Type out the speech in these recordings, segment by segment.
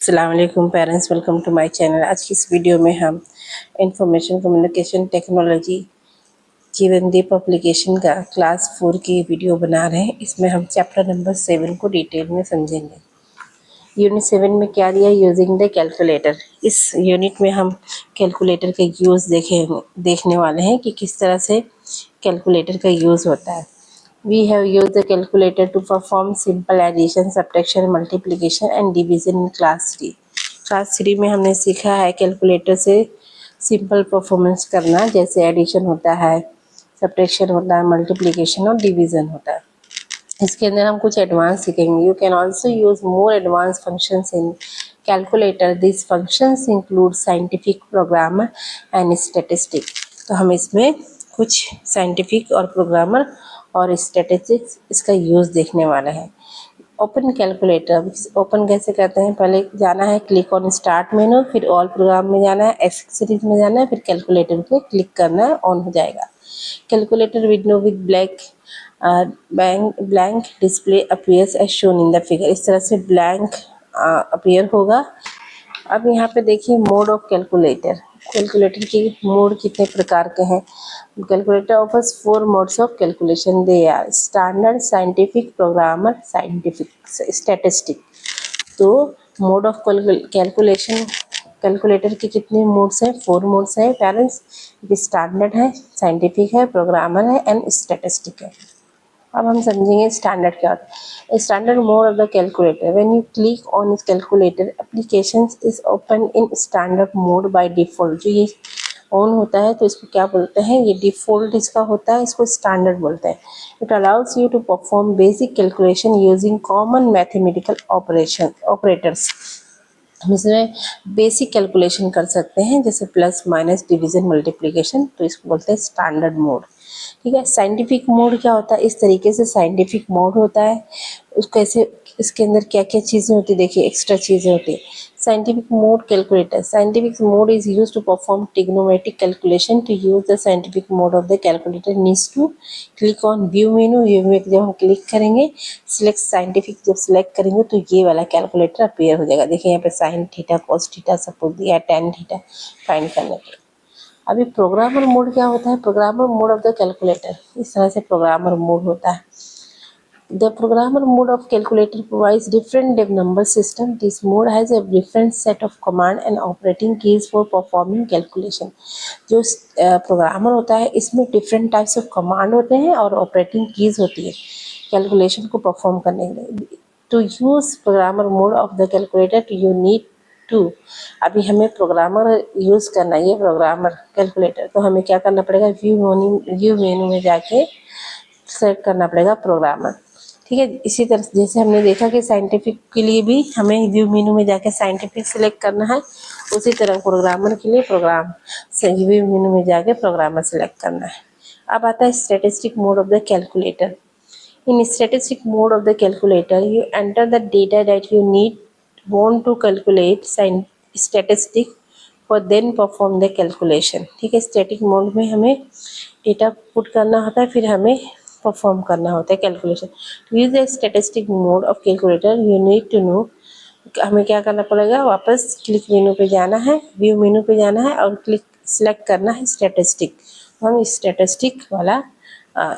अस्सलाम वालेकुम parents, welcome to my channel. आज की इस वीडियो में हम information communication technology Jeevandeep application का क्लास 4 की वीडियो बना रहे हैं। इसमें हम चैप्टर नंबर 7 को डिटेल में समझेंगे। यूनिट 7 में क्या दिया, यूजिंग द कैलकुलेटर। इस यूनिट में हम कैलकुलेटर का यूज़ देखने वाले हैं कि किस तरह से कैलकुलेटर का यूज़ होता है। We have used the calculator to perform simple addition, subtraction, multiplication and division in class 3. Class 3 में हमने सीखा है कैलकुलेटर से सिंपल परफॉर्मेंस करना, जैसे एडिशन होता है, सब्ट्रैक्शन होता है, मल्टीप्लिकेशन और डिवीज़न होता है। इसके अंदर हम कुछ एडवांस सीखेंगे। You can also use more advance functions in calculator. This functions include scientific, programmer and statistic. तो हम इसमें कुछ साइंटिफिक और प्रोग्रामर और स्टैटिस्टिक्स इसका यूज़ देखने वाला है। Open calculator. ओपन कैसे करते हैं, पहले जाना है क्लिक ऑन स्टार्ट मेनू, फिर ऑल प्रोग्राम में जाना है, एक्सेसरीज में जाना है, फिर कैलकुलेटर पे क्लिक करना है, ऑन हो जाएगा। Calculator window with blank display appears as shown in the figure. इस तरह से ब्लैंक अपीयर होगा। अब यहाँ पे देखिए मोड ऑफ कैलकुलेटर। कैलकुलेटर के मोड कितने प्रकार के हैं। Calculator offers 4 modes of calculation. They are standard, scientific, programmer, scientific, statistic. तो मोड ऑफ कैलकुलेशन कैलकुलेटर के कितने मोड्स हैं, 4 मोड्स हैं पेरेंट्स। स्टैंडर्ड है, साइंटिफिक है, प्रोग्रामर है एंड स्टैटिस्टिक है। अब हम समझेंगे स्टैंडर्ड क्या होता है। Standard mode of the calculator. When you click on इस calculator application is open in standard mode by default. जो ये ऑन होता है तो इसको क्या बोलते हैं, ये डिफ़ॉल्ट इसका होता है, इसको स्टैंडर्ड बोलते हैं। It allows you to perform basic calculation using common mathematical operators. हम इसमें बेसिक कैलकुलेशन कर सकते हैं, जैसे प्लस, माइनस, डिवीजन, मल्टीप्लिकेशन। तो इसको बोलते हैं स्टैंडर्ड मोड। ठीक है। साइंटिफिक मोड क्या होता है, इस तरीके से साइंटिफिक मोड होता है। उसको ऐसे, इसके अंदर क्या क्या चीज़ें होती है, देखिए एक्स्ट्रा चीज़ें होती है। Scientific mode calculator. Scientific mode is use to perform trigonometric calculation. To use the scientific mode of the calculator needs to click on view menu. View में जब हम क्लिक करेंगे, सिलेक्ट साइंटिफिक जब सिलेक्ट करेंगे तो ये वाला कैलकुलेटर अपीयर हो जाएगा। देखिए यहाँ पे साइन थीटा, कॉस थीटा सब कुछ दिया है, टेन थीटा फाइंड करने के। अभी प्रोग्रामर मोड क्या होता है, programmer mode of the calculator. इस तरह से प्रोग्रामर मोड होता है। The programmer mode of calculator provides different number system. This mode has a different set of command and operating keys for performing calculation. जो programmer होता है इसमें different types of command होते हैं और ऑपरेटिंग कीज होती है कैलकुलेशन को परफॉर्म करने के लिए। To use programmer mode of the calculator you need to. अभी हमें प्रोग्रामर यूज़ करना है, ये प्रोग्रामर कैलकुलेटर, तो हमें क्या करना पड़ेगा, व्यू मेनू में जाके सेलेक्ट करना पड़ेगा प्रोग्रामर। ठीक है। इसी तरह जैसे हमने देखा कि साइंटिफिक के लिए भी हमें व्यू मेनू में जाके साइंटिफिक सेलेक्ट करना है, उसी तरह प्रोग्रामर के लिए प्रोग्राम से व्यू मेनू में जाके प्रोग्रामर सेलेक्ट करना है। अब आता है statistic mode of the calculator. In statistic mode of the calculator, you enter the data that you want to calculate statistic for then perform the calculation। ठीक है। स्टैटिक मोड में हमें डेटा पुट करना होता है, फिर हमें परफॉर्म करना होता है calculation. To use the statistic mode of calculator you need to know. हमें क्या करना पड़ेगा, वापस क्लिक मेनू पे जाना है, व्यू मेनू पे जाना है और क्लिक सेलेक्ट करना है स्टैटिस्टिक। हम स्टैटिस्टिक वाला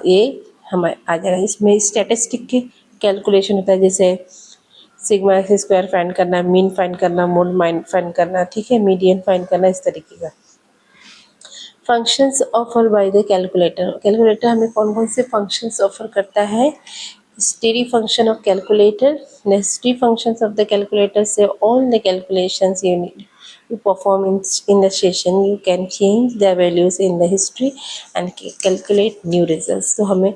ये हमें आ जाएगा। इसमें स्टैटिस्टिक की कैलकुलेशन होता है, जैसे सिग्मा एक्स स्क्वायर फाइंड करना, मीन फाइंड करना, मोड माइन फाइंड करना, ठीक है, मीडियन फाइंड करना, इस तरीके का। Functions offer by the calculator. Calculator हमें कौन कौन से फंक्शंस ऑफर करता है। Steady function of calculator. Necessary functions of the calculator से all the calculations you need to perform in the session. You can change the values in the history and calculate new results। तो हमें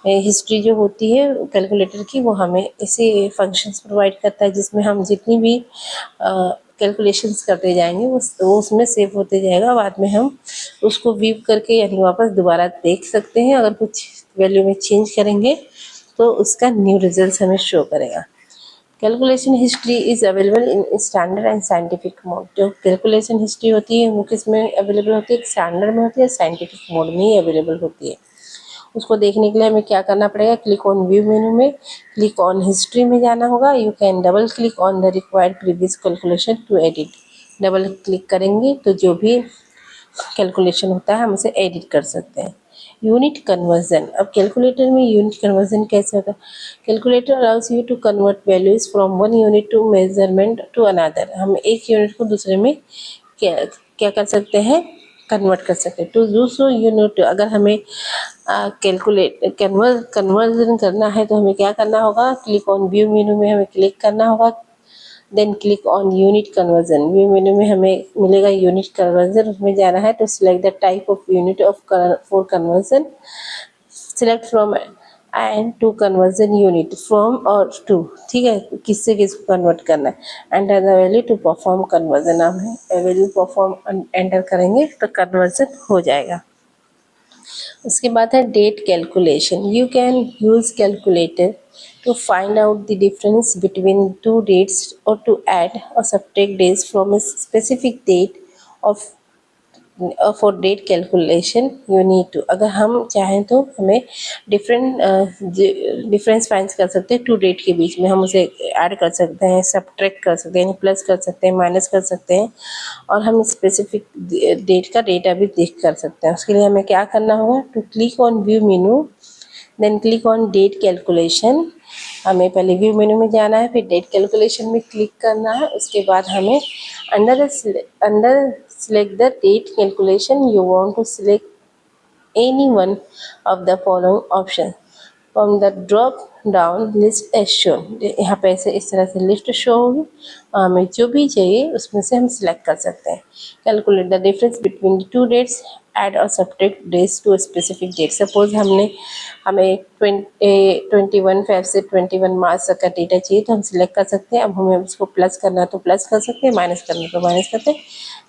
history जो होती है calculator की, वो हमें ऐसे फंक्शंस प्रोवाइड करता है जिसमें हम जितनी भी कैलकुलेशंस करते जाएंगे वो उसमें सेव होते जाएगा। बाद में हम उसको व्यू करके यानी वापस दोबारा देख सकते हैं। अगर कुछ वैल्यू में चेंज करेंगे तो उसका न्यू रिजल्ट हमें शो करेगा। Calculation history is available in standard and scientific mode. जो कैलकुलेशन हिस्ट्री होती है वो किस में अवेलेबल होती है, स्टैंडर्ड में होती है, साइंटिफिक मोड में ही अवेलेबल होती है। उसको देखने के लिए हमें क्या करना पड़ेगा, क्लिक ऑन व्यू मेनू में क्लिक ऑन हिस्ट्री में जाना होगा। You can double click on the required previous calculation to edit. Double click करेंगे तो जो भी कैलकुलेशन होता है हम उसे एडिट कर सकते हैं। यूनिट कन्वर्जन, अब कैलकुलेटर में यूनिट कन्वर्जन कैसे होता है? Calculator allows you to convert values from one unit to measurement to another. हम एक यूनिट को दूसरे में क्या क्या कर सकते हैं, कन्वर्ट कर सकते हैं। टू डू सो यूनिट, अगर हमें कन्वर्जन करना है तो हमें क्या करना होगा, क्लिक ऑन व्यू मेनू में हमें क्लिक करना होगा, then click on unit conversion. View menu में हमें मिलेगा यूनिट कन्वर्जन, उसमें जाना है तो select the type of unit of for conversion, select from and to conversion unit from और टू, ठीक है, किससे किसको कन्वर्ट करना है। Enter the value to perform conversion, नाम है वैल्यू परफॉर्म एंटर करेंगे तो कन्वर्जन हो जाएगा। उसके बाद है date calculation. You can use calculator to find out the difference between two dates or to add or subtract days from a specific date of for date calculation you need to, अगर हम चाहें तो हमें difference find कर सकते हैं to date के बीच में, हम उसे ऐड कर सकते हैं, सब्ट्रैक्ट कर सकते हैं, प्लस कर सकते हैं, माइनस कर सकते हैं, और हम स्पेसिफिक डेट का डेटा भी देख कर सकते हैं। उसके लिए हमें क्या करना होगा, to click on view menu then click on date calculation. हमें पहले व्यू मेनू में जाना है, फिर डेट कैलकुलेशन में क्लिक करना है। उसके बाद हमें under select the date calculation you want to select any one of the following option from the drop down list as shown। यहाँ पे ऐसे इस तरह से लिस्ट शो होगी, हमें जो भी चाहिए उसमें से हम सिलेक्ट कर सकते हैं। Calculate the difference between two dates, add और subtract days to specific date. Suppose हमें 21 फेब से 21 मार्च तक का डेटा चाहिए तो हम सिलेक्ट कर सकते हैं। अब हमें उसको प्लस करना है तो प्लस कर सकते हैं, माइनस करना है तो माइनस करते हैं,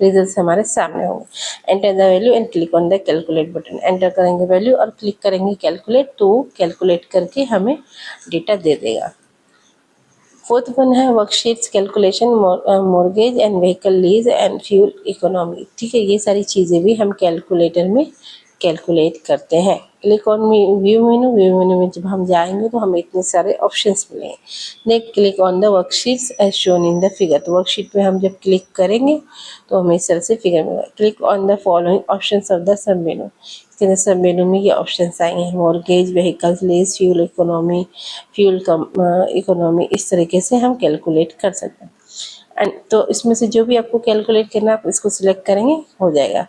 रिजल्ट हमारे सामने होंगे। Enter the value and click on the calculate button. Enter करेंगे वैल्यू और क्लिक करेंगे कैलकुलेट, तो कैलकुलेट करके हमें डेटा दे देगा। फोर्थ वन है worksheets calculation, mortgage and vehicle lease and fuel economy. ठीक है, ये सारी चीज़ें भी हम कैलकुलेटर में कैलकुलेट करते हैं। क्लिक ऑन व्यू मेनू में जब हम जाएंगे तो हमें इतने सारे ऑप्शंस मिलेंगे। Next click on the worksheets as shown in the figure. तो वर्कशीट पे हम जब क्लिक करेंगे तो हमें इस तरह से फिगर मिलेगा। Click on the following options of the sub मेनू। सब मेनू में ये ऑप्शंस आएंगे, mortgage, vehicles lease, fuel economy, इस तरीके से हम कैलकुलेट कर सकते हैं। एंड तो इसमें से जो भी आपको कैलकुलेट करना है आप इसको सिलेक्ट करेंगे, हो जाएगा।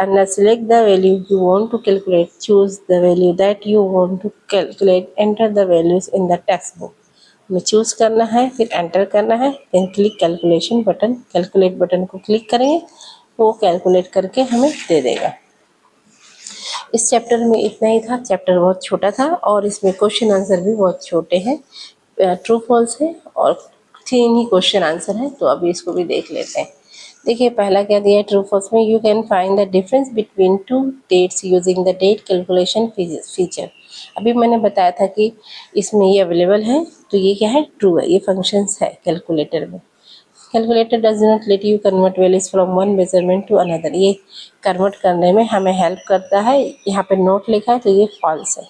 And select the value you want to calculate, choose the value that you want to calculate, enter the values in the text book. हमें चूज करना है, फिर एंटर करना है, then click calculation button. Calculate button को click करेंगे वो calculate करके हमें दे देगा। इस चैप्टर में इतना ही था। चैप्टर बहुत छोटा था और इसमें क्वेश्चन आंसर भी बहुत छोटे हैं, ट्रू फॉल्स है और 3 ही क्वेश्चन आंसर है। तो अभी इसको भी देख लेते हैं। देखिए पहला क्या दिया है ट्रू फॉल्स में, you can find the difference between two dates using the date calculation feature. अभी मैंने बताया था कि इसमें ये अवेलेबल है, तो ये क्या है, ट्रू है, ये फंक्शंस है कैलकुलेटर में। Calculator does not let you convert values from one measurement to another, ये कन्वर्ट करने में हमें हेल्प करता है। यहाँ पे नोट लिखा है तो ये फॉल्स है।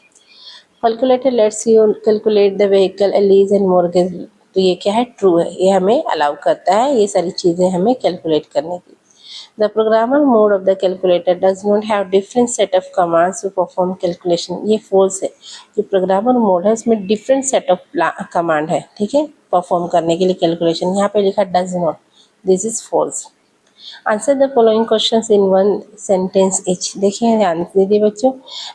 Calculator let's you calculate the vehicle lease and mortgage, तो ये क्या है, ट्रू है, ये हमें अलाउ करता है ये सारी चीज़ें हमें कैलकुलेट करने की। The programmer mode of the calculator does not have different set of commands to perform calculation, ये false है। जो प्रोग्रामर मोड है उसमें डिफरेंट सेट ऑफ कमांड है, ठीक है, परफॉर्म करने के लिए कैलकुलेशन। यहाँ पे लिखा does not, this is false. Answer the following questions in one sentence each. देखिए ध्यान दीजिए बच्चों।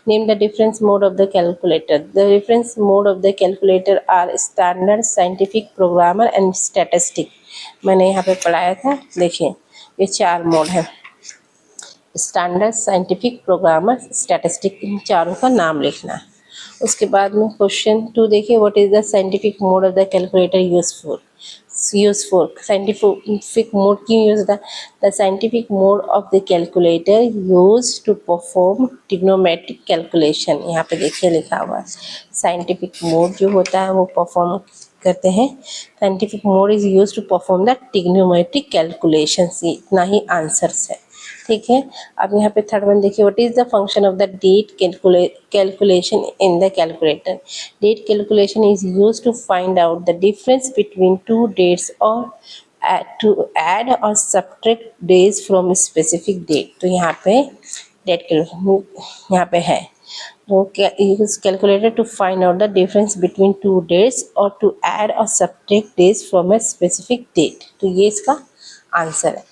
Name the difference mode of the calculator. The difference mode of the calculator are standard, scientific, programmer and statistic. मैंने यहाँ पे पढ़ाया था, देखिए ये 4 मोड है, स्टैंडर्ड, साइंटिफिक, प्रोग्रामर, स्टैटिस्टिक, इन चारों का नाम लिखना है। उसके बाद में क्वेश्चन 2 देखिए, what is the scientific mode of the calculator useful. Scientific mode क्यों यूज होता है, the scientific mode of the calculator use to perform trigonometric calculation. यहाँ पे देखिए लिखा हुआ है साइंटिफिक मोड जो होता है वो परफॉर्म करते हैं, scientific mode is use to perform the trigonometric calculation. इतना ही आंसर्स है। ठीक है। अब यहाँ पे थर्ड वन देखिए, what is the function of the date calculation in the calculator. Date calculation is use to find out the difference between two dates और टू ऐड और subtract days from specific date. तो यहाँ पे date calculation यहाँ पे है, तो use calculator to find out the difference between two dates or to add or subtract days from a specific date। तो ये इसका आंसर है।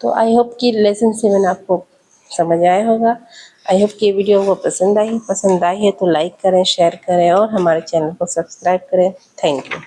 तो आई होप कि लेसन 7 आपको समझ आया होगा। आई होप कि वीडियो को पसंद आई है तो लाइक करें, शेयर करें और हमारे चैनल को सब्सक्राइब करें। Thank you.